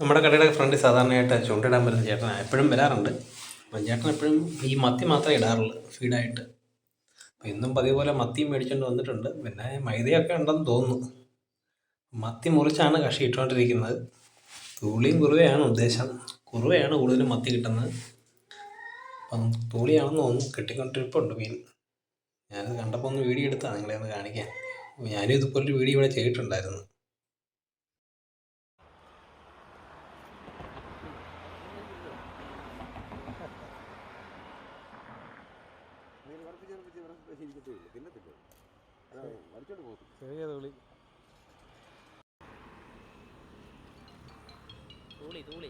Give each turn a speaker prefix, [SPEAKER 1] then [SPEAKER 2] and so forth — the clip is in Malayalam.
[SPEAKER 1] നമ്മുടെ കടയുടെ ഫ്രണ്ടിൽ സാധാരണയായിട്ട് ചൂണ്ടയിടാൻ വരുന്ന ചേട്ടനാണ്, എപ്പോഴും വരാറുണ്ട്. അപ്പം ചേട്ടൻ എപ്പോഴും ഈ മത്തി മാത്രമേ ഇടാറുള്ളൂ ഫീഡായിട്ട്. അപ്പം ഇന്നും പതിവ് പോലെ മത്തിയും മേടിച്ചുകൊണ്ട് വന്നിട്ടുണ്ട്. പിന്നെ മൈദയൊക്കെ ഉണ്ടെന്ന് തോന്നുന്നു. മത്തി മുറിച്ചാണ് കഷി ഇട്ടുകൊണ്ടിരിക്കുന്നത്. തൂളിയും കുറുവയാണ് ഉദ്ദേശം. കുറുവയാണ് കൂടുതലും മത്തി കിട്ടുന്നത്. അപ്പം തൂളിയാണെന്ന് തോന്നുന്നു കിട്ടിക്കൊണ്ടിരിപ്പുണ്ട് മീൻ. ഞാനത് കണ്ടപ്പോൾ ഒന്ന് വീഡിയോ എടുത്താണ് നിങ്ങളെ ഒന്ന് കാണിക്കാൻ. ഞാനും ഇതുപോലൊരു വീഡിയോ ഇവിടെ ചെയ്തിട്ടുണ്ടായിരുന്നു.
[SPEAKER 2] ചെറിയ തുളി തൂളി